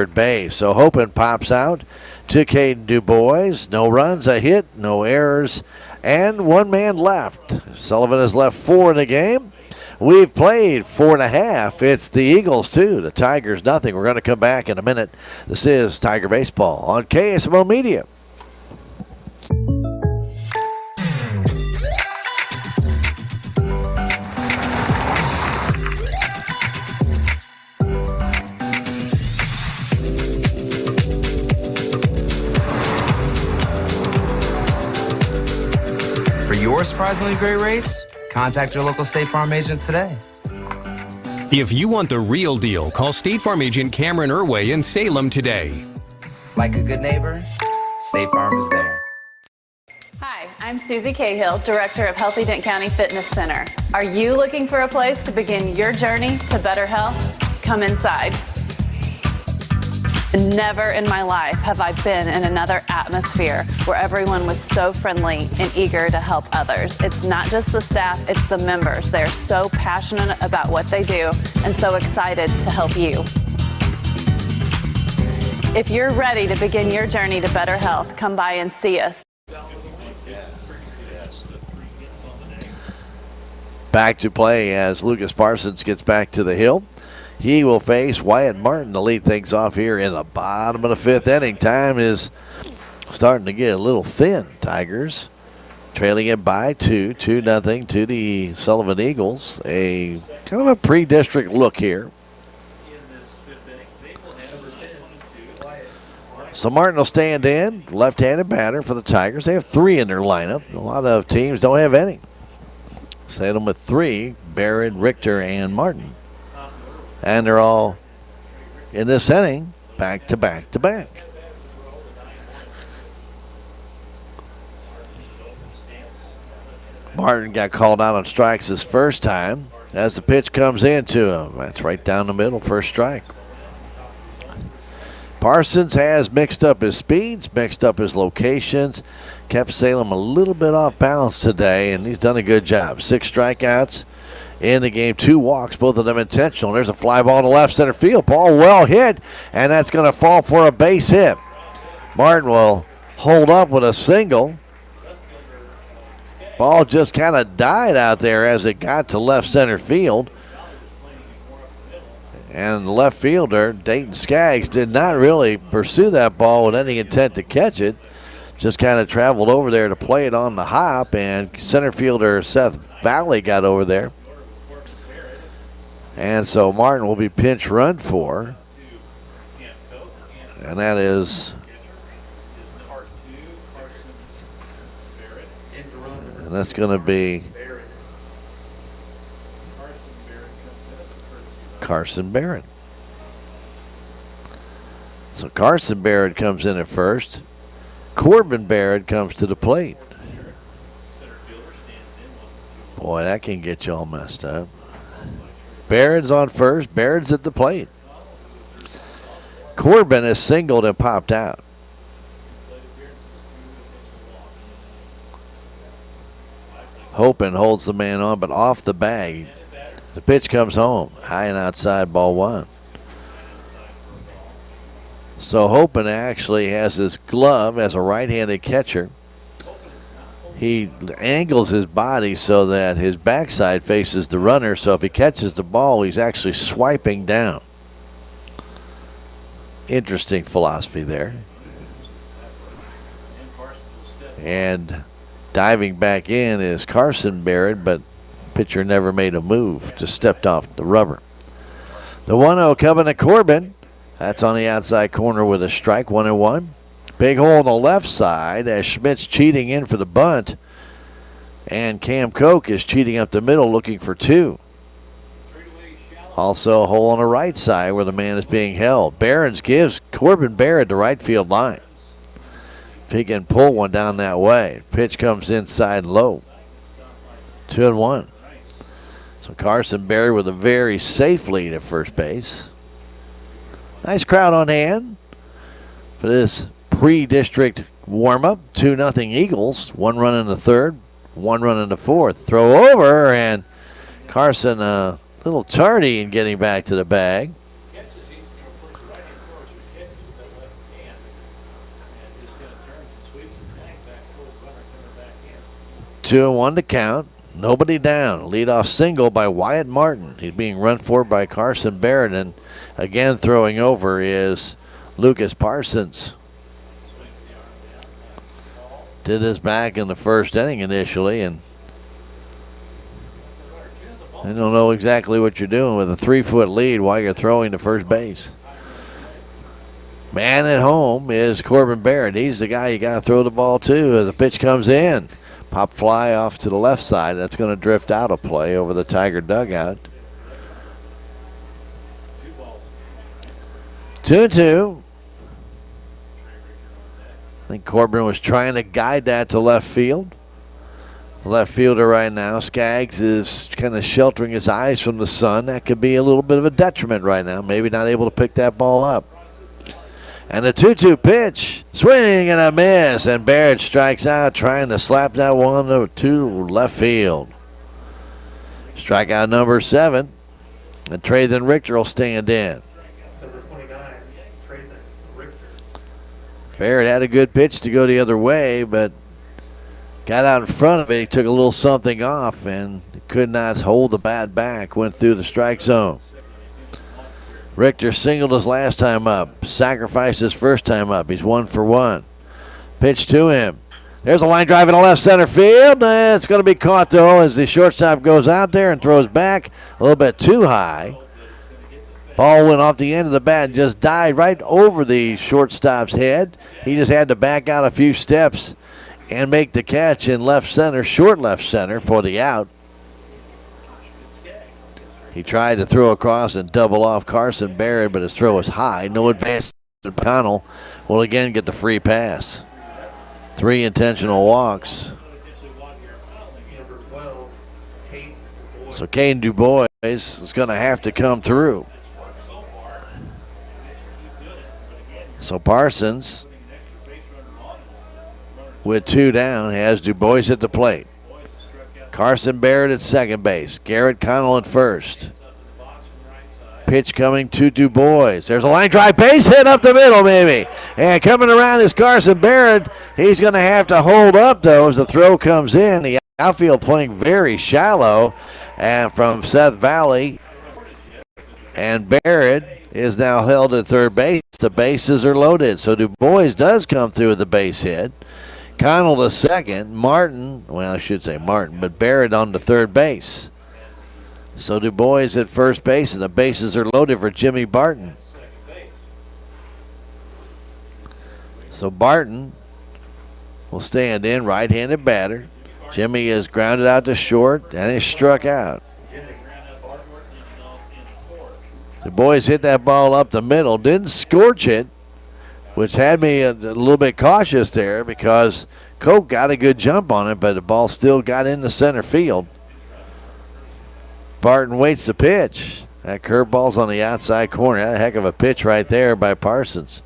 third base. So Hopin pops out to Caden DuBois. No runs, a hit, no errors, and one man left. Sullivan has left 4 in the game. We've played 4.5. It's the Eagles 2, the Tigers nothing. We're going to come back in a minute. This is Tiger Baseball on KSMO Media. For your surprisingly great rates, contact your local State Farm agent today. If you want the real deal, call State Farm agent Cameron Irway in Salem today. Like a good neighbor, State Farm is there. Hi, I'm Susie Cahill, Director of Healthy Dent County Fitness Center. Are you looking for a place to begin your journey to better health? Come inside. Never in my life have I been in another atmosphere where everyone was so friendly and eager to help others. It's not just the staff, it's the members. They're so passionate about what they do and so excited to help you. If you're ready to begin your journey to better health, come by and see us. Back to play as Lucas Parsons gets back to the hill. He will face Wyatt Martin to lead things off here in the bottom of the 5th inning. Time is starting to get a little thin. Tigers trailing it by 2-0 to the Sullivan Eagles. A kind of a pre-district look here. So Martin will stand in, left-handed batter for the Tigers. They have 3 in their lineup. A lot of teams don't have any. Salem with 3, Barrett, Richter, and Martin. And they're all in this inning, back to back to back. Martin got called out on strikes his first time as the pitch comes into him. That's right down the middle, first strike. Parsons has mixed up his speeds, mixed up his locations, kept Salem a little bit off balance today, and he's done a good job. 6 strikeouts in the game, 2 walks, both of them intentional. There's a fly ball to left center field. Ball well hit, and that's going to fall for a base hit. Martin will hold up with a single. Ball just kind of died out there as it got to left center field. And the left fielder, Dayton Skaggs, did not really pursue that ball with any intent to catch it. Just kind of traveled over there to play it on the hop, and center fielder Seth Valley got over there. And so Martin will be pinch run for. And that is. And that's going to be Carson Barrett. So Carson Barrett comes in at first. Corbin Barrett comes to the plate. Boy, that can get you all messed up. Barrett's on first. Barrett's at the plate. Corbin is singled and popped out. Hopin holds the man on, but off the bag. The pitch comes home. High and outside, ball 1. So Hopin actually has his glove as a right-handed catcher. He angles his body so that his backside faces the runner, so if he catches the ball, he's actually swiping down. Interesting philosophy there. And diving back in is Carson Barrett, but pitcher never made a move, just stepped off the rubber. The 1-0 coming to Corbin. That's on the outside corner with a strike, 1-1. Big hole on the left side as Schmidt's cheating in for the bunt. And Cam Koch is cheating up the middle looking for 2. Also a hole on the right side where the man is being held. Barons gives Corbin Barrett the right field line. If he can pull one down that way. Pitch comes inside low. 2-1. So Carson Barrett with a very safe lead at first base. Nice crowd on hand for this pre-district warm-up. 2-0 Eagles. 1 run in the 3rd, 1 run in the 4th. Throw over, and Carson a little tardy in getting back to the bag. 2-1 to count. Nobody down. Leadoff single by Wyatt Martin. He's being run for by Carson Barrett, and again throwing over is Lucas Parsons. Did this back in the first inning initially, and I don't know exactly what you're doing with a 3-foot lead while you're throwing to first base. Man at home is Corbin Barrett. He's the guy you got to throw the ball to as the pitch comes in. Pop fly off to the left side. That's going to drift out of play over the Tiger dugout. 2-2. I think Corbin was trying to guide that to left field. The left fielder right now, Skaggs, is kind of sheltering his eyes from the sun. That could be a little bit of a detriment right now. Maybe not able to pick that ball up. And a 2-2 pitch. Swing and a miss. And Barrett strikes out trying to slap that one to left field. Strikeout number 7. And Trevathan Richter will stand in. Barrett had a good pitch to go the other way, but got out in front of it. He took a little something off and could not hold the bat back. Went through the strike zone. Richter singled his last time up. Sacrificed his first time up. He's 1 for 1. Pitch to him. There's a line drive in the left center field. It's going to be caught, though, as the shortstop goes out there and throws back a little bit too high. Ball went off the end of the bat and just died right over the shortstop's head. He just had to back out a few steps and make the catch in left center, short left center for the out. He tried to throw across and double off Carson Barrett, but his throw was high. No advance. Connell will again get the free pass. 3 intentional walks. So Caden DuBois is going to have to come through. So Parsons, with 2 down, has DuBois at the plate. Carson Barrett at second base. Garrett Connell at first. Pitch coming to DuBois. There's a line drive base hit up the middle, maybe. And coming around is Carson Barrett. He's going to have to hold up, though, as the throw comes in. The outfield playing very shallow and from Seth Valley. And Barrett is now held at third base. The bases are loaded. So DuBois does come through with the base hit. Connell to second. Martin, well, I should say Martin, but Barrett on to third base. So DuBois at first base, and the bases are loaded for Jimmy Barton. So Barton will stand in, right-handed batter. Jimmy is grounded out to short, and he's struck out. DuBois hit that ball up the middle, didn't scorch it, which had me a little bit cautious there because Koch got a good jump on it, but the ball still got into center field. Barton waits the pitch. That curveball's on the outside corner. That heck of a pitch right there by Parsons.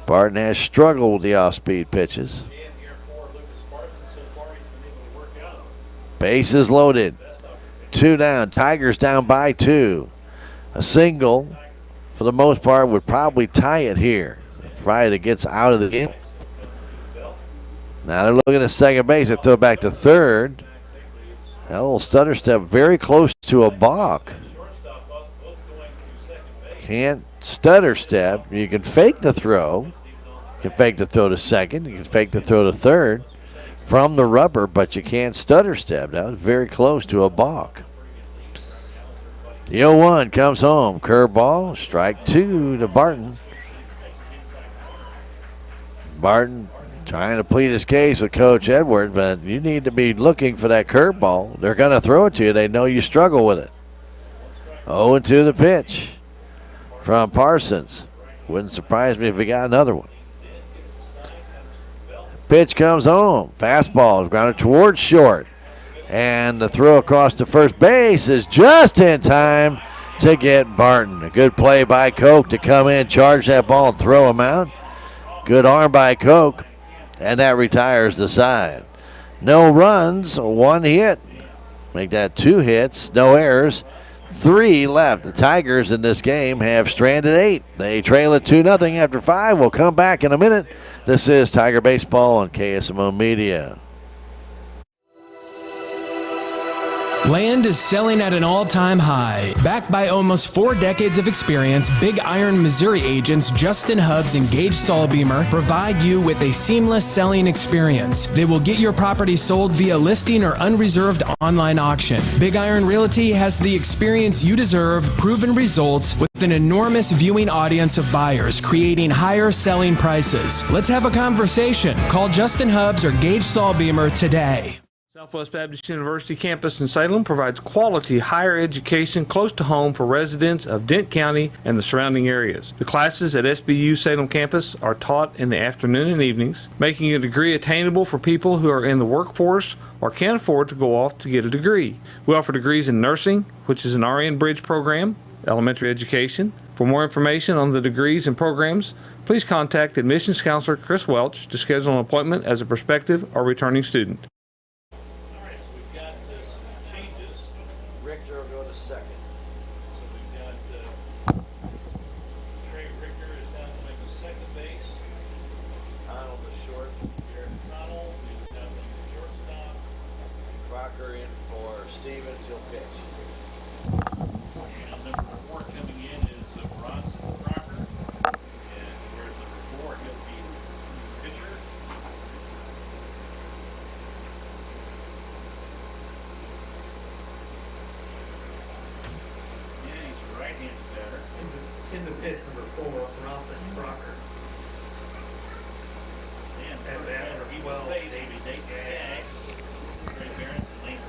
Barton has struggled with the off-speed pitches. Bases loaded. 2 down. Tigers down by 2. A single, for the most part, would probably tie it here. Friday gets out of the game. Now they're looking at second base. They throw back to third. That little stutter step very close to a balk. Can't stutter step. You can fake the throw. You can fake the throw to second. You can fake the throw to third from the rubber, but you can't stutter step. That was very close to a balk. The 0-1 comes home. Curveball. Strike 2 to Barton. Barton trying to plead his case with Coach Edward, but you need to be looking for that curveball. They're going to throw it to you. They know you struggle with it. 0-2 the pitch from Parsons. Wouldn't surprise me if we got another one. Pitch comes home. Fastball is grounded towards short. And the throw across to first base is just in time to get Barton. A good play by Koch to come in, charge that ball, and throw him out. Good arm by Koch. And that retires the side. No runs, 1 hit. Make that 2 hits, no errors, 3 left. The Tigers in this game have stranded 8. They trail it 2-0 after 5. We'll come back in a minute. This is Tiger Baseball on KSMO Media. Land is selling at an all-time high. Backed by almost 4 decades of experience, Big Iron Missouri agents Justin Hubbs and Gage Saulbeamer provide you with a seamless selling experience. They will get your property sold via listing or unreserved online auction. Big Iron Realty has the experience you deserve, proven results, with an enormous viewing audience of buyers, creating higher selling prices. Let's have a conversation. Call Justin Hubbs or Gage Saulbeamer today. Southwest Baptist University campus in Salem provides quality higher education close to home for residents of Dent County and the surrounding areas. The classes at SBU Salem campus are taught in the afternoon and evenings, making a degree attainable for people who are in the workforce or can't afford to go off to get a degree. We offer degrees in nursing, which is an RN bridge program, elementary education. For more information on the degrees and programs, please contact admissions counselor Chris Welch to schedule an appointment as a prospective or returning student.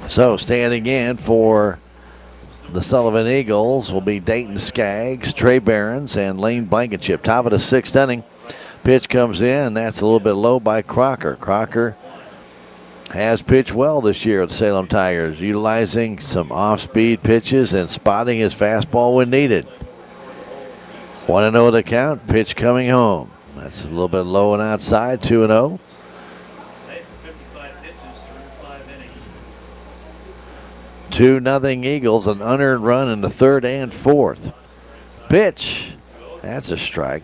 So standing in for the Suillvan Eagles will be Dayton Skaggs, Trey Behrens, and Lane Blankenship. Top of the 6th inning. Pitch comes in. That's a little bit low by Crocker. Crocker has pitched well this year at the Salem Tigers, utilizing some off-speed pitches and spotting his fastball when needed. 1-0 the count. Pitch coming home. That's a little bit low and outside. 2-0. 2-0 Eagles, an unearned run in the 3rd and 4th. Pitch. That's a strike.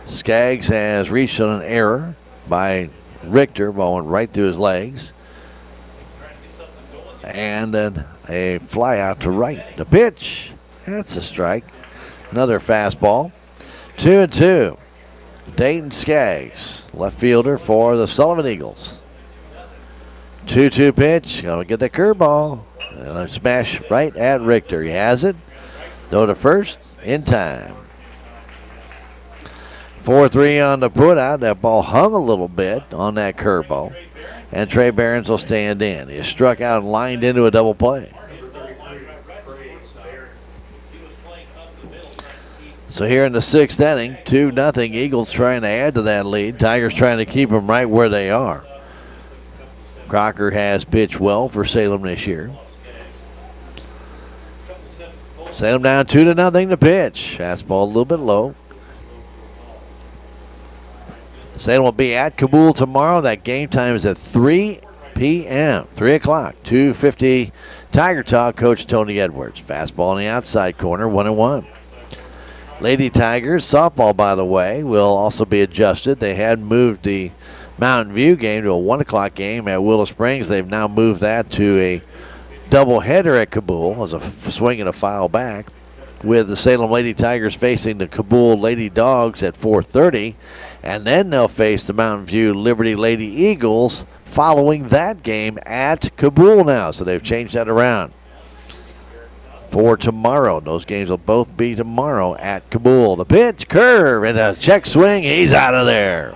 Skaggs has reached on an error by Richter. Ball went right through his legs. And then a fly out to right. The pitch. That's a strike. Another fastball. 2-2. Dayton Skaggs, left fielder for the Suillvan Eagles. 2-2 pitch. Going to get the curveball. And a smash right at Richter. He has it. Throw to first in time. 4-3 on the putout. That ball hung a little bit on that curveball. And Trey Behrens will stand in. He struck out and lined into a double play. So here in the 6th inning, 2-0 Eagles trying to add to that lead. Tigers trying to keep them right where they are. Crocker has pitched well for Salem this year. Salem down 2-0 to pitch. Fastball a little bit low. Salem will be at Kabul tomorrow. That game time is at 3 p.m. 3 o'clock. 2:50 Tiger Talk. Coach Tony Edwards. Fastball on the outside corner. 1-1. Lady Tigers softball, by the way, will also be adjusted. They had moved the Mountain View game to a 1 o'clock game at Willow Springs. They've now moved that to a doubleheader at Kabul as a swing and a foul back, with the Salem Lady Tigers facing the Kabul Lady Dogs at 4:30, and then they'll face the Mountain View Liberty Lady Eagles following that game at Kabul now. So they've changed that around for tomorrow. Those games will both be tomorrow at Kabul. The pitch, curve, and a check swing. He's out of there.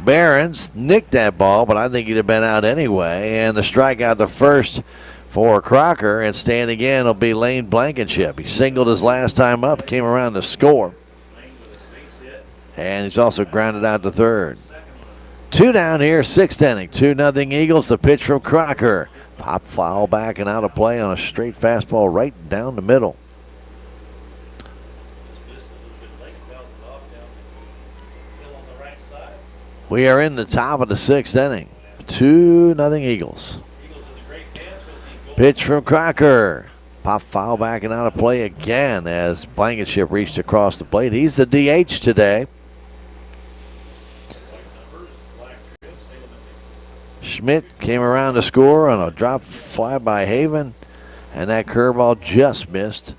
Behrens nicked that ball, but I think he'd have been out anyway. And the strikeout, the first for Crocker, and standing in will be Lane Blankenship. He singled his last time up, came around to score. And he's also grounded out to third. 2 down here, 6th inning. 2-0 Eagles. The pitch from Crocker. Pop foul back and out of play on a straight fastball right down the middle. We are in the top of the 6th inning. 2-0 Eagles. Pitch from Crocker. Pop foul back and out of play again as Blankenship reached across the plate. He's the DH today. Schmidt came around to score on a drop fly by Haven, and that curveball just missed.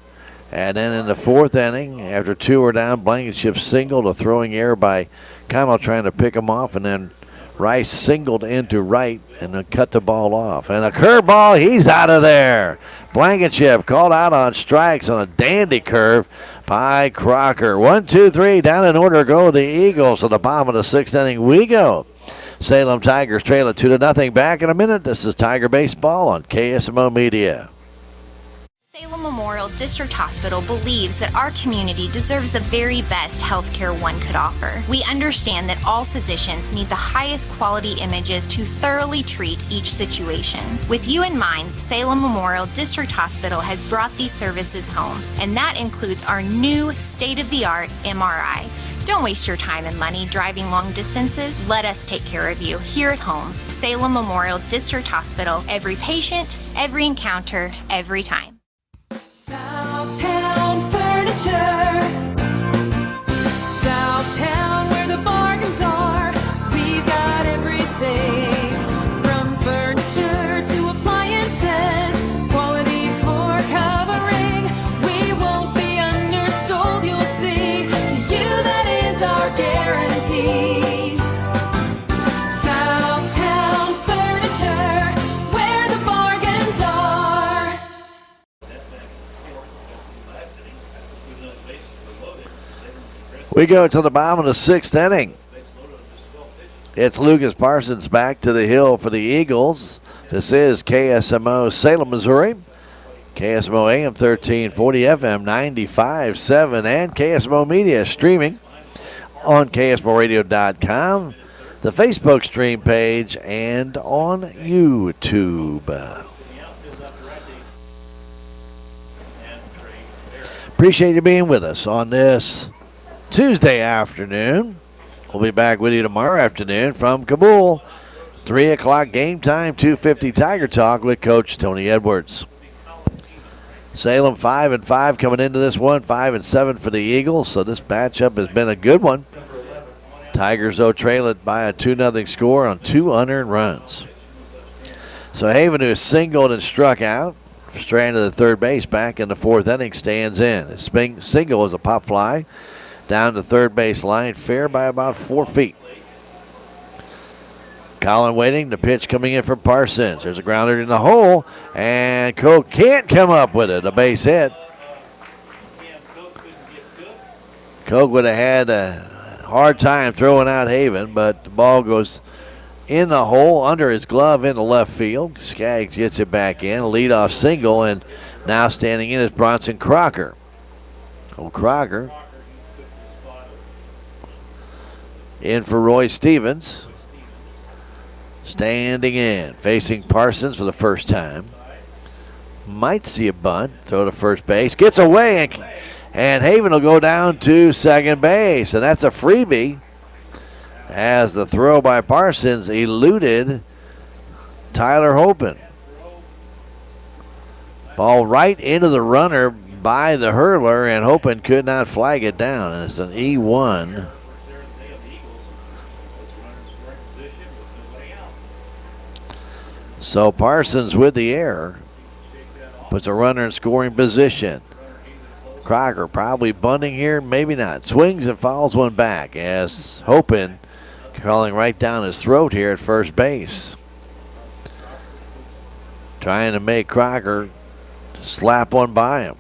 And then in the fourth inning, after 2 were down, Blankenship singled, a throwing error by Connell trying to pick him off, and then Rice singled into right and then cut the ball off. And a curveball, he's out of there. Blankenship called out on strikes on a dandy curve by Crocker. 1, 2, 3, down in order go the Eagles. To the bottom of the 6th inning we go. Salem Tigers trail it 2-0. Back in a minute. This is Tiger Baseball on KSMO Media. Salem Memorial District Hospital believes that our community deserves the very best healthcare one could offer. We understand that all physicians need the highest quality images to thoroughly treat each situation. With you in mind, Salem Memorial District Hospital has brought these services home, and that includes our new state-of-the-art MRI. Don't waste your time and money driving long distances. Let us take care of you here at home. Salem Memorial District Hospital. Every patient, every encounter, every time. Southtown Furniture. Southtown, where the bargains are. We've got everything from furniture to appliances. Quality floor covering. We won't be undersold, you'll see. To you, that is our guarantee. Southtown Furniture, where the bargains are. We go to the bottom of the 6th inning. It's Lucas Parsons back to the hill for the Eagles. This is KSMO Salem, Missouri. KSMO AM 1340, FM 95.7, and KSMO Media streaming on KSMORadio.com, the Facebook stream page, and on YouTube. Appreciate you being with us on this Tuesday afternoon. We'll be back with you tomorrow afternoon from Kabul. 3 o'clock game time, 2:50 Tiger Talk with Coach Tony Edwards. Salem 5-5 coming into this one, 5-7 for the Eagles. So this matchup has been a good one. Tigers, though, trail it by a 2-0 score on 2 unearned runs. So Haven, who singled and struck out, stranded at third base back in the 4th inning, stands in. His single is a pop fly down the third base line, fair by about 4 feet. Colin waiting, the pitch coming in from Parsons. There's a grounder in the hole, and Koch can't come up with it. A base hit. Koch would have had a hard time throwing out Haven, but the ball goes in the hole under his glove into left field. Skaggs gets it back in, a leadoff single, and now standing in is Bronson Crocker. Crocker in for Roy Stevens. Standing in, facing Parsons for the first time. Might see a bunt, throw to first base. Gets away, and Haven will go down to second base. And that's a freebie as the throw by Parsons eluded Tyler Hopen. Ball right into the runner by the hurler, and Hopen could not flag it down. And it's an E1. So Parsons with the error puts a runner in scoring position. Crocker probably bunting here, maybe not. Swings and fouls one back as Hopen crawling right down his throat here at first base. Trying to make Crocker slap one by him.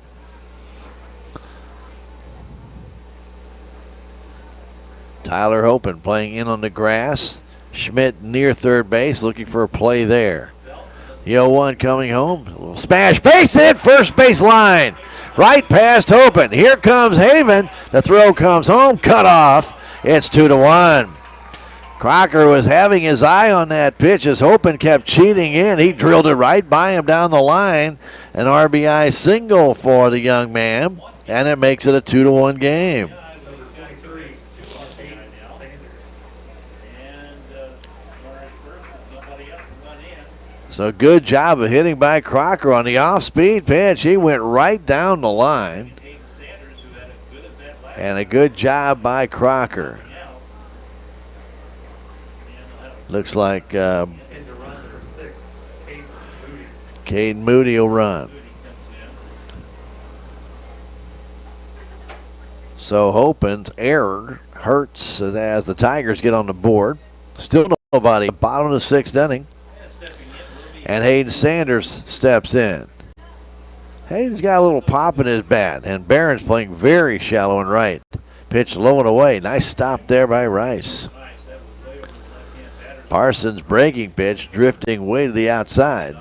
Tyler Hopen playing in on the grass. Schmidt near third base looking for a play there. The 0-1 coming home. A little smash. Base hit, first base line. Right past Hopen. Here comes Haven. The throw comes home. Cut off. It's 2-1. Crocker was having his eye on that pitch as Hopen kept cheating in. He drilled it right by him down the line. An RBI single for the young man. And it makes it a 2-1 game. So good job of hitting by Crocker on the off-speed pitch. He went right down the line. And a good job by Crocker. Looks like Caden Moody will run. So Hopin's error hurts as the Tigers get on the board. Still nobody. Bottom of the 6th inning. And Hayden Sanders steps in. Hayden's got a little pop in his bat, and Barron's playing very shallow and right. Pitch low and away. Nice stop there by Rice. Parsons' breaking pitch drifting way to the outside.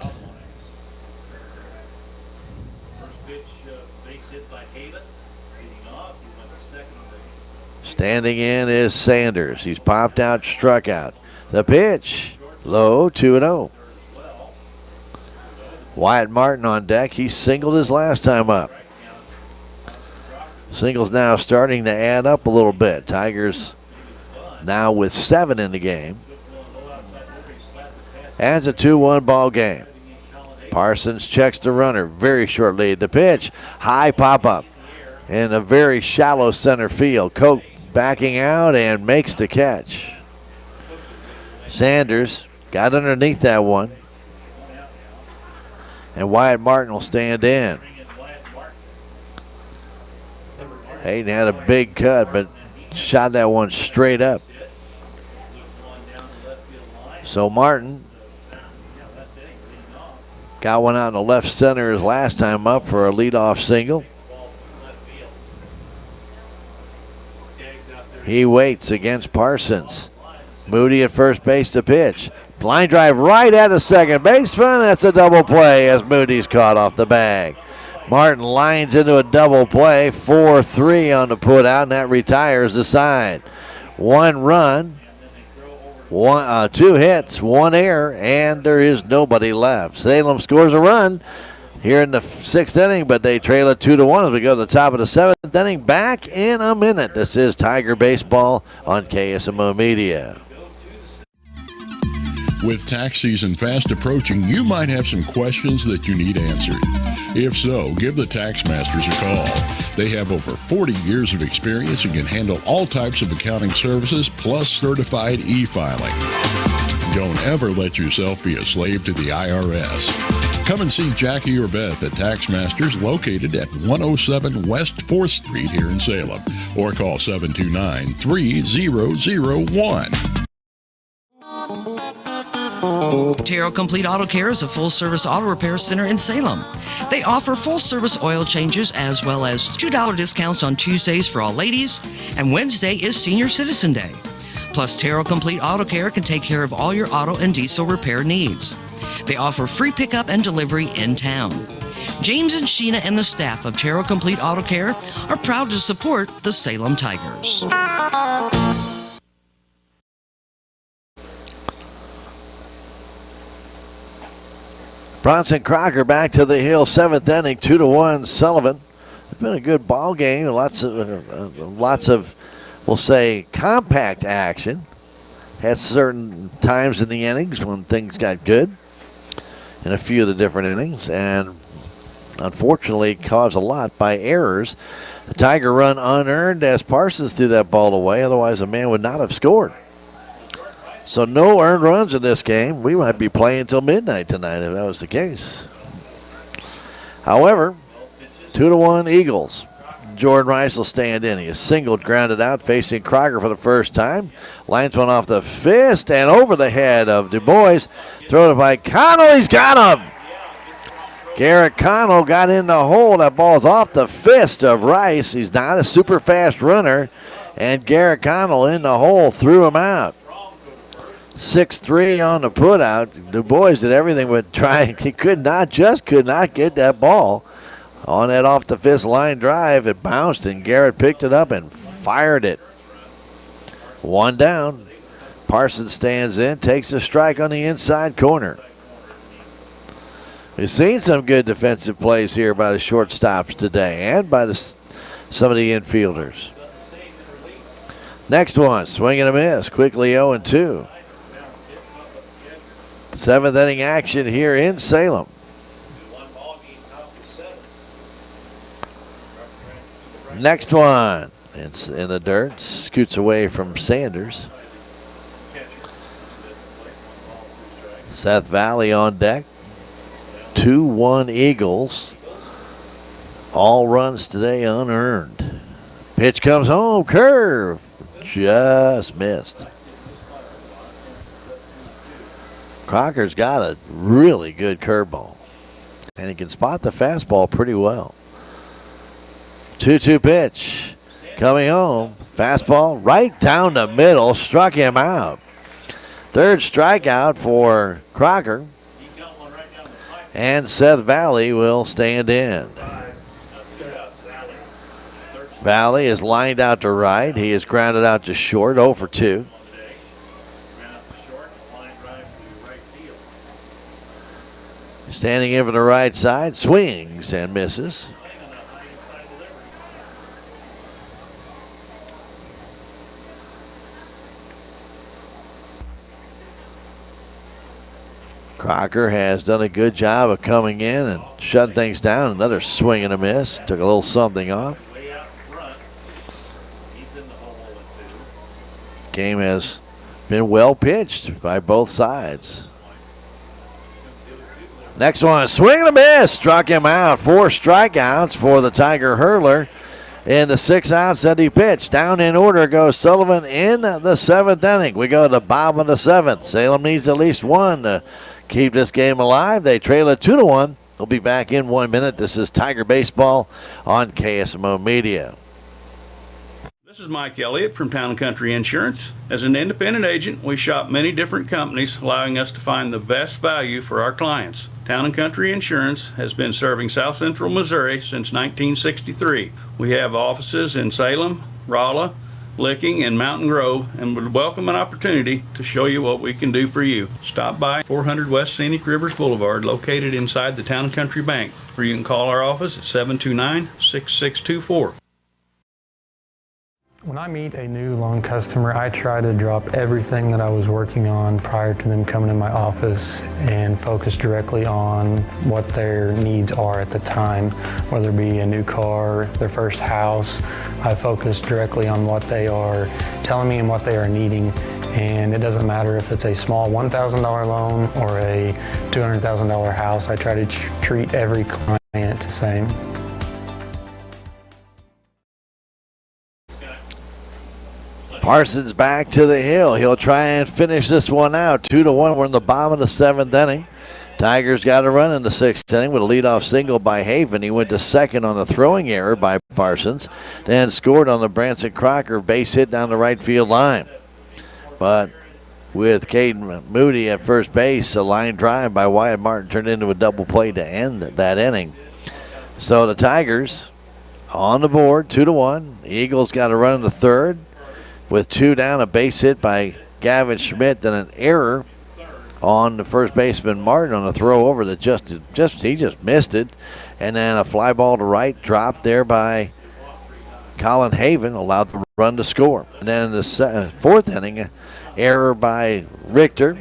Standing in is Sanders. He's popped out, struck out. The pitch, low, 2-0. Wyatt Martin on deck. He singled his last time up. Singles now starting to add up a little bit. Tigers now with 7 in the game. And it's a 2-1 ball game. Parsons checks the runner. Very short lead. The pitch, high pop up in a very shallow center field. Koch backing out and makes the catch. Sanders got underneath that one. And Wyatt Martin will stand in. Hayden had a big cut, but shot that one straight up. So Martin got one out in the left center his last time up for a leadoff single. He waits against Parsons. Moody at first base to pitch. Line drive right at the second baseman. That's a double play as Moody's caught off the bag. Martin lines into a double play. 4-3 on the put out, and that retires the side. 1 run, 2 hits, 1 error, and there is nobody left. Salem scores a run here in the 6th inning, but they trail it 2-1 as we go to the top of the 7th inning. Back in a minute. This is Tiger Baseball on KSMO Media. With tax season fast approaching, you might have some questions that you need answered. If so, give the Tax Masters a call. They have over 40 years of experience and can handle all types of accounting services plus certified e-filing. Don't ever let yourself be a slave to the IRS. Come and see Jackie or Beth at Tax Masters, located at 107 West 4th Street here in Salem, or call 729-3001. Terrill Complete Auto Care is a full-service auto repair center in Salem. They offer full-service oil changes as well as $2 discounts on Tuesdays for all ladies, and Wednesday is Senior Citizen Day. Plus, Terrill Complete Auto Care can take care of all your auto and diesel repair needs. They offer free pickup and delivery in town. James and Sheena and the staff of Terrill Complete Auto Care are proud to support the Salem Tigers. Bronson Crocker back to the hill, 7th inning, 2-1 Suillvan. It's been a good ball game, lots of, we'll say, compact action. Had certain times in the innings when things got good in a few of the different innings, and unfortunately caused a lot by errors. The Tiger run unearned as Parsons threw that ball away, otherwise a man would not have scored. So no earned runs in this game. We might be playing until midnight tonight if that was the case. However, 2-1 Eagles. Jordan Rice will stand in. He is singled, grounded out, facing Crocker for the first time. Lines one off the fist and over the head of Du Bois. Thrown it by Connell. He's got him. Garrett Connell got in the hole. That ball's off the fist of Rice. He's not a super fast runner. And Garrett Connell in the hole threw him out. 6-3 on the put out. Du Bois did everything but try. He could not get that ball on that off the fist line drive. It bounced and Garrett picked it up and fired it. 1 down. Parsons stands in, takes a strike on the inside corner. We've seen some good defensive plays here by the shortstops today and by some of the infielders. Next one, swing and a miss. Quickly 0-2. 7th inning action here in Salem. Next one. It's in the dirt. Scoots away from Sanders. Seth Valley on deck. 2-1 Eagles. All runs today unearned. Pitch comes home, curve. Just missed. Crocker's got a really good curveball. And he can spot the fastball pretty well. 2-2 pitch. Coming home. Fastball right down the middle. Struck him out. Third strikeout for Crocker. And Seth Valley will stand in. Valley is lined out to right. He is grounded out to short, 0 for 2. Standing in for the right side, swings and misses. Crocker has done a good job of coming in and shutting things down. Another swing and a miss. Took a little something off. Game has been well pitched by both sides. Next one, swing and a miss. Struck him out. 4 strikeouts for the Tiger hurler in the 6 outs that he pitched. Down in order goes Suillvan in the 7th inning. We go to the bottom of the 7th. Salem needs at least one to keep this game alive. They trail it 2-1. They'll be back in 1 minute. This is Tiger Baseball on KSMO Media. This is Mike Elliott from Town & Country Insurance. As an independent agent, we shop many different companies, allowing us to find the best value for our clients. Town & Country Insurance has been serving South Central Missouri since 1963. We have offices in Salem, Rolla, Licking, and Mountain Grove, and would welcome an opportunity to show you what we can do for you. Stop by 400 West Scenic Rivers Boulevard, located inside the Town & Country Bank, or you can call our office at 729-6624. When I meet a new loan customer, I try to drop everything that I was working on prior to them coming in my office and focus directly on what their needs are at the time, whether it be a new car, their first house. I focus directly on what they are telling me and what they are needing. And it doesn't matter if it's a small $1,000 loan or a $200,000 house. I try to treat every client the same. Parsons back to the hill. He'll try and finish this one out. 2-1. We're in the bottom of the 7th inning. Tigers got a run in the 6th inning with a leadoff single by Haven. He went to second on a throwing error by Parsons, then scored on the Branson Crocker base hit down the right field line. But with Caden Moody at first base, a line drive by Wyatt Martin turned into a double play to end that inning. So the Tigers on the board, 2-1. The Eagles got a run in the 3rd. With 2 down, a base hit by Gavin Schmidt, then an error on the first baseman Martin on a throw over that he just missed it, and then a fly ball to right dropped there by Colin Haven allowed the run to score. And then in the 4th inning, error by Richter,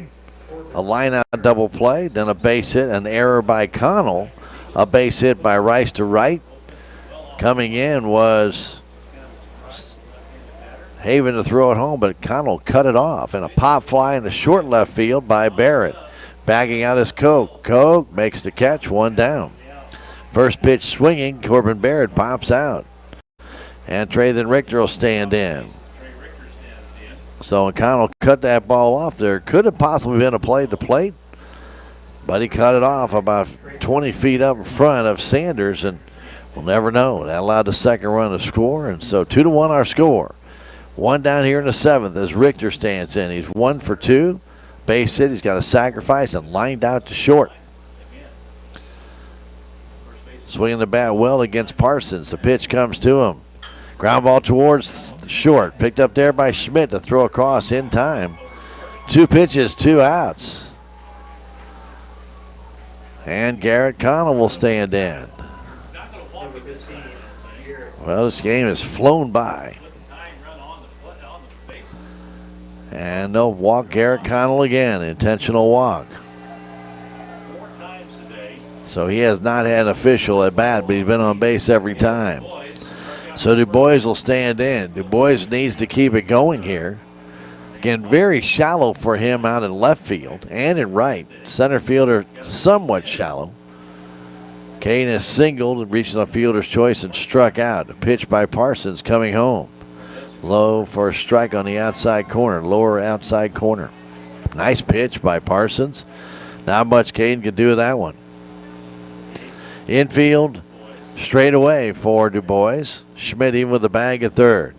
a line-out double play, then a base hit, an error by Connell, a base hit by Rice to right. Coming in was Haven to throw it home, but Connell cut it off, and a pop fly in the short left field by Barrett. Backing out is Koch. Koch makes the catch, 1 down. First pitch swinging, Corbin Barrett pops out. And Trayden Richter will stand in. So when Connell cut that ball off there, could have possibly been a play at the plate, but he cut it off about 20 feet up in front of Sanders, and we'll never know. That allowed the second run to score, and so 2-1 our score. 1 down here in the 7th as Richter stands in. He's 1 for 2. Base hit. He's got a sacrifice and lined out to short. Swinging the bat well against Parsons. The pitch comes to him. Ground ball towards short. Picked up there by Schmidt to throw across in time. 2 pitches, 2 outs. And Garrett Connell will stand in. Well, this game has flown by. And they'll walk Garrett Connell again, intentional walk. So he has not had an official at bat, but he's been on base every time. So Du Bois will stand in. Du Bois needs to keep it going here. Again, very shallow for him out in left field and in right. Center fielder somewhat shallow. Kane is singled, reaching the fielder's choice and struck out. A pitch by Parsons coming home. Low for a strike on the outside corner, lower outside corner. Nice pitch by Parsons. Not much Kane can do with that one. Infield, straight away for Du Bois. Schmidt even with the bag at third.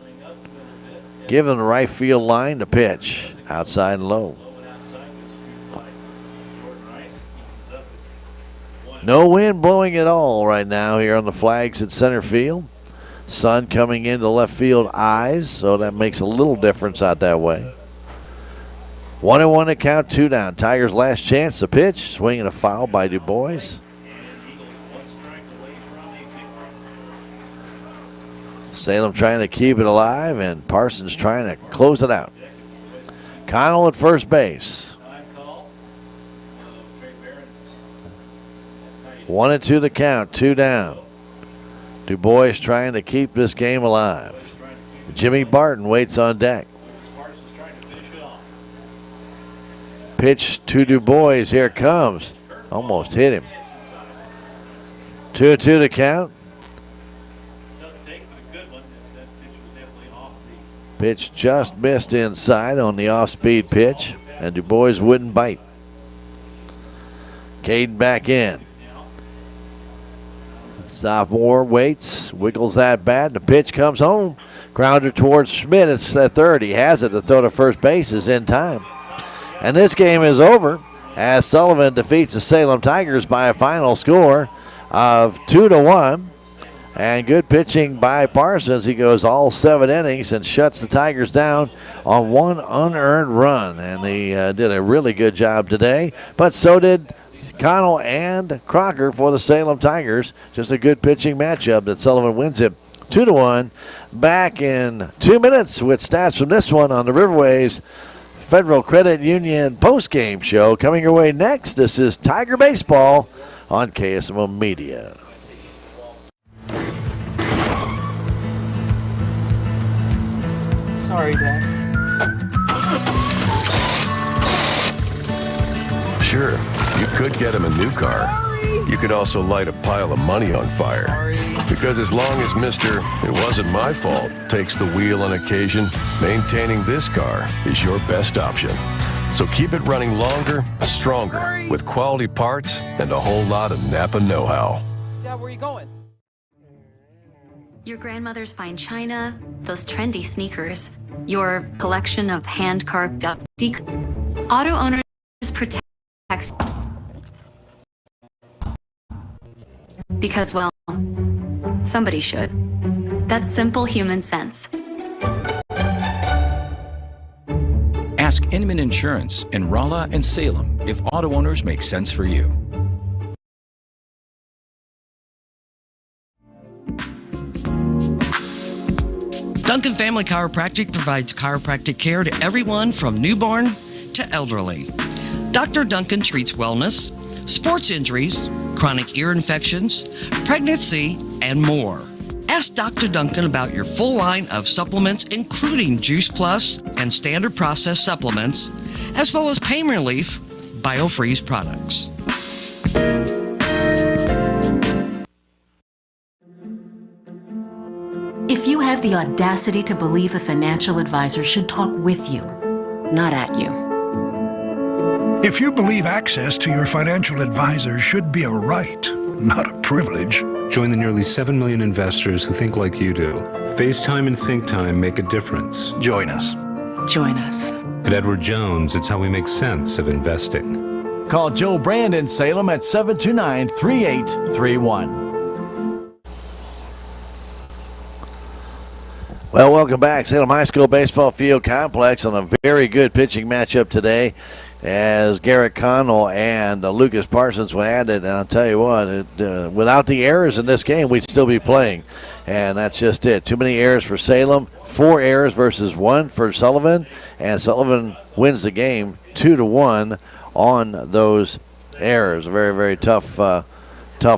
Giving the right field line to pitch. Outside and low. No wind blowing at all right now here on the flags at center field. Sun coming into left field eyes, so that makes a little difference out that way. 1-1 to count, 2 down. Tigers' last chance to pitch. Swinging a foul by Du Bois. Salem trying to keep it alive, and Parsons trying to close it out. Connell at first base. 1-2 to count, 2 down. Du Bois trying to keep this game alive. Jimmy Barton waits on deck. Pitch to Du Bois, here it comes. Almost hit him. 2-2 to count. Pitch just missed inside on the off-speed pitch, and Du Bois wouldn't bite. Caden back in. Sophomore waits, wiggles that bat, the pitch comes home. Grounder towards Schmidt, it's at third. He has it to throw to first base, is in time. And this game is over as Suillvan defeats the Salem Tigers by a final score of 2-1. And good pitching by Parsons. He goes all 7 innings and shuts the Tigers down on 1 unearned run. And he did a really good job today. But so did Connell and Crocker for the Salem Tigers. Just a good pitching matchup that Suillvan wins it 2-1. Back in 2 minutes with stats from this one on the Riverways Federal Credit Union postgame show. Coming your way next, this is Tiger Baseball on KSMO Media. Sorry, Dad. Sure, you could get him a new car. You could also light a pile of money on fire. Because as long as Mr. It wasn't my fault takes the wheel on occasion, maintaining this car is your best option. So keep it running longer, stronger, with quality parts and a whole lot of Napa know-how. Dad, where are you going? Your grandmother's fine china, those trendy sneakers, your collection of hand-carved up. Auto owners protect because, well, somebody should. That's simple human sense. Ask Inman Insurance in Rolla and Salem if auto owners make sense for you. Duncan Family Chiropractic provides chiropractic care to everyone from newborn to elderly. Dr. Duncan treats wellness, sports injuries, chronic ear infections, pregnancy, and more. Ask Dr. Duncan about your full line of supplements, including Juice Plus and standard processed supplements, as well as pain relief, BioFreeze products. If you have the audacity to believe a financial advisor should talk with you, not at you. If you believe access to your financial advisor should be a right, not a privilege. Join the nearly 7 million investors who think like you do. FaceTime and Think Time make a difference. Join us. Join us. At Edward Jones, it's how we make sense of investing. Call Joe Brand in Salem at 729-3831. Well, welcome back. Salem High School Baseball Field Complex on a very good pitching matchup today as Garrett Connell and Lucas Parsons were added. And I'll tell you what, without the errors in this game, we'd still be playing. And that's just it. Too many errors for Salem. 4 errors versus 1 for Suillvan. And Suillvan wins the game 2-1 on those errors. A very, very tough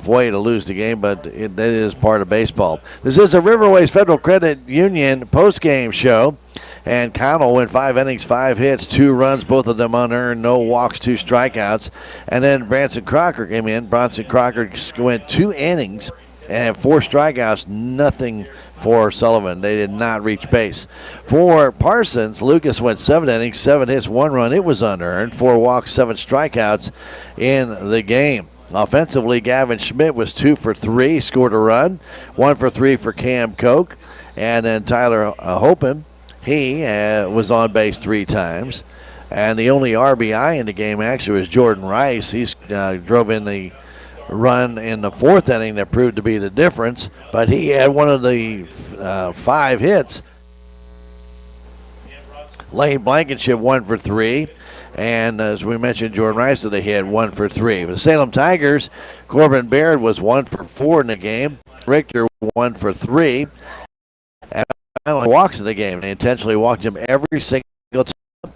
way to lose the game, but it is part of baseball. This is a Riverways Federal Credit Union post-game show And Connell went 5 innings, 5 hits, 2 runs, both of them unearned, no walks, 2 strikeouts. And then Bronson Crocker came in. Bronson Crocker went 2 innings and had 4 strikeouts, nothing for Sullivan. They did not reach base. For Parsons, Lucas went 7 innings, 7 hits, 1 run. It was unearned, 4 walks, 7 strikeouts in the game. Offensively, Gavin Schmidt was 2 for 3, scored a run, 1 for 3 for Cam Koch. And then Tyler Hopin, he was on base 3 times. And the only RBI in the game actually was Jordan Rice. He drove in the run in the 4th inning that proved to be the difference, but he had one of the 5 hits. Lane Blankenship 1 for 3, and as we mentioned, Jordan Rice that he had 1 for 3. The Salem Tigers, Corbin Baird was 1 for 4 in the game. Richter 1 for 3, and walks in the game. They intentionally walked him every single time.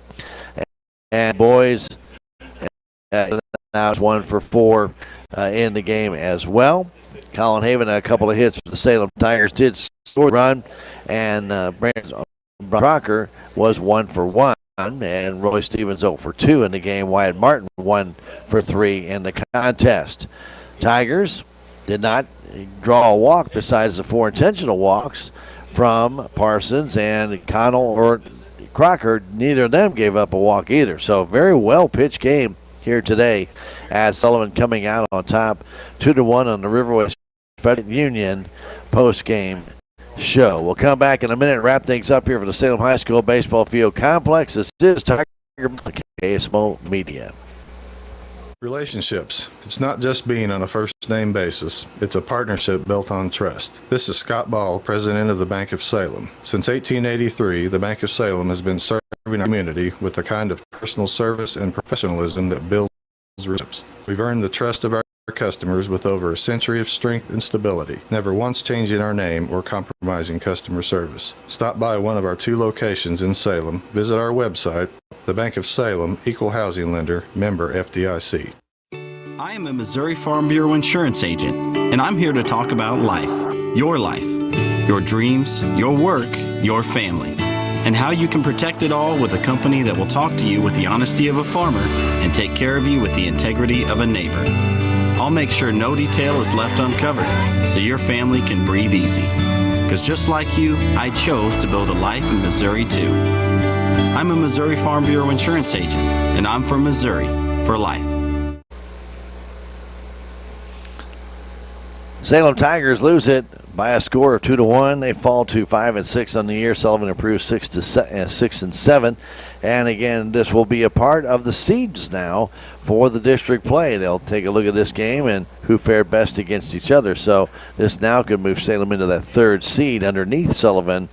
And boys, now it's 1 for 4 in the game as well. Colin Haven had a couple of hits for the Salem Tigers, did score a run, and Brandon Crocker was 1 for 1, and Roy Stevens 0 for 2 in the game. Wyatt Martin 1 for 3 in the contest. Tigers did not draw a walk besides the 4 intentional walks from Parsons and Connell or Crocker. Neither of them gave up a walk either. So very well pitched game here today as Sullivan coming out on top 2-1 on the Riverways Credit Union post-game show. We'll come back in a minute and wrap things up here for the Salem High School Baseball Field Complex. This is Tiger KSMO Media. Relationships. It's not just being on a first-name basis. It's a partnership built on trust. This is Scott Ball, president of the Bank of Salem. Since 1883, the Bank of Salem has been serving our community with the kind of personal service and professionalism that builds relationships. We've earned the trust of our customers with over a century of strength and stability, never once changing our name or compromising customer service. Stop by one of our 2 locations in Salem. Visit our website, the Bank of Salem, Equal Housing Lender, member FDIC. I am a Missouri Farm Bureau insurance agent, and I'm here to talk about life, your dreams, your work, your family, and how you can protect it all with a company that will talk to you with the honesty of a farmer and take care of you with the integrity of a neighbor. I'll make sure no detail is left uncovered so your family can breathe easy. Because just like you, I chose to build a life in Missouri too. I'm a Missouri Farm Bureau insurance agent, and I'm from Missouri for life. Salem Tigers lose it by a score of 2-1. They fall to 5-6 on the year. Sullivan improves 6-7. And again, this will be a part of the seeds now for the district play. They'll take a look at this game and who fared best against each other. So this now could move Salem into that 3rd seed underneath Sullivan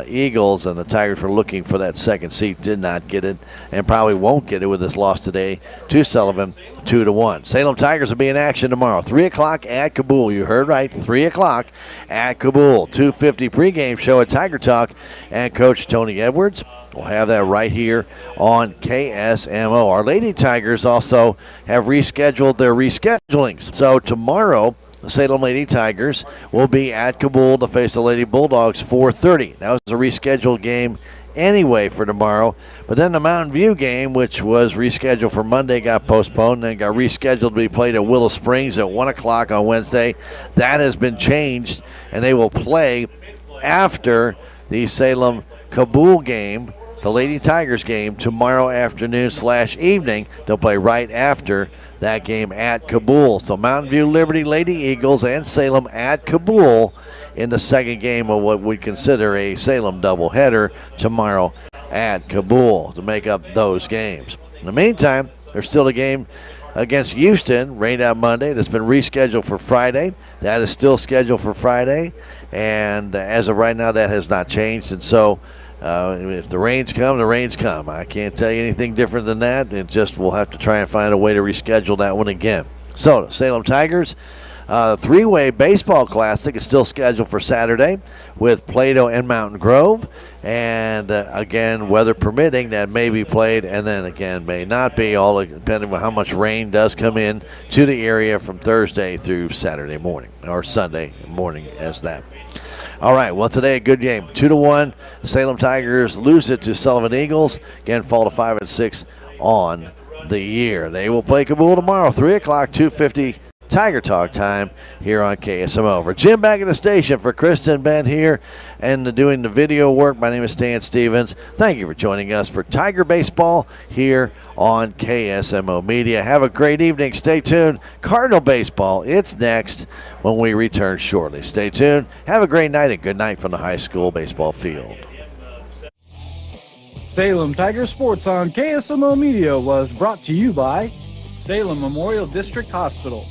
Eagles, and the Tigers were looking for that 2nd seed, did not get it, and probably won't get it with this loss today to Sullivan, 2-1. Salem Tigers will be in action tomorrow, 3 o'clock at Kabul. You heard right, 3 o'clock at Kabul. 2:50 pregame show at Tiger Talk, and Coach Tony Edwards will have that right here on KSMO. Our Lady Tigers also have rescheduled their reschedulings. So tomorrow, the Salem Lady Tigers will be at Kabul to face the Lady Bulldogs 4:30. That was a rescheduled game anyway for tomorrow. But then the Mountain View game, which was rescheduled for Monday, got postponed and got rescheduled to be played at Willow Springs at 1 o'clock on Wednesday. That has been changed, and they will play after the Salem Kabul game, the Lady Tigers game, tomorrow afternoon/evening. They'll play right after that game at Kabul. So Mountain View Liberty Lady Eagles and Salem at Kabul in the 2nd game of what we consider a Salem doubleheader tomorrow at Kabul to make up those games. In the meantime, there's still a game against Houston, rained out Monday. That's been rescheduled for Friday. That is still scheduled for Friday, and as of right now, that has not changed. And so if the rains come, the rains come. I can't tell you anything different than that. It just we'll have to try and find a way to reschedule that one again. So the Salem Tigers, 3-way baseball classic is still scheduled for Saturday with Plato and Mountain Grove. And again, weather permitting, that may be played and then again may not be, all depending on how much rain does come in to the area from Thursday through Saturday morning or Sunday morning as that. All right, well, today a good game. 2-1. Salem Tigers lose it to Suillvan Eagles. Again, fall to 5-6 on the year. They will play Kabul tomorrow, 3 o'clock, 2:50 Tiger Talk time here on KSMO. For Jim back at the station, for Kristen Ben here and doing the video work, my name is Stan Stevens. Thank you for joining us for Tiger Baseball here on KSMO Media. Have a great evening. Stay tuned. Cardinal Baseball, it's next when we return shortly. Stay tuned. Have a great night and good night from the high school baseball field. Salem Tiger Sports on KSMO Media was brought to you by Salem Memorial District Hospital,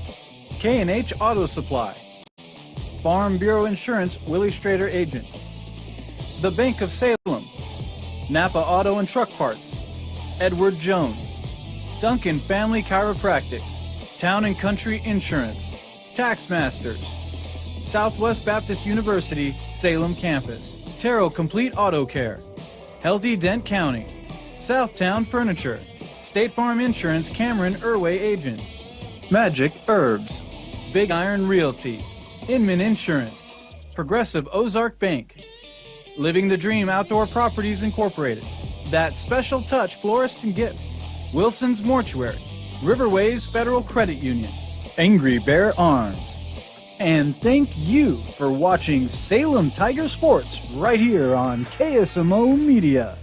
K&H Auto Supply, Farm Bureau Insurance Willie Strader Agent, the Bank of Salem, Napa Auto and Truck Parts, Edward Jones, Duncan Family Chiropractic, Town and Country Insurance, Tax Masters, Southwest Baptist University, Salem Campus, Terrill Complete Auto Care, Healthy Dent County, Southtown Furniture, State Farm Insurance Cameron Irway Agent, Magic Herbs, Big Iron Realty, Inman Insurance, Progressive Ozark Bank, Living the Dream Outdoor Properties Incorporated, That Special Touch Florist and Gifts, Wilson's Mortuary, Riverways Federal Credit Union, Angry Bear Arms. And thank you for watching Salem Tiger Sports right here on KSMO Media.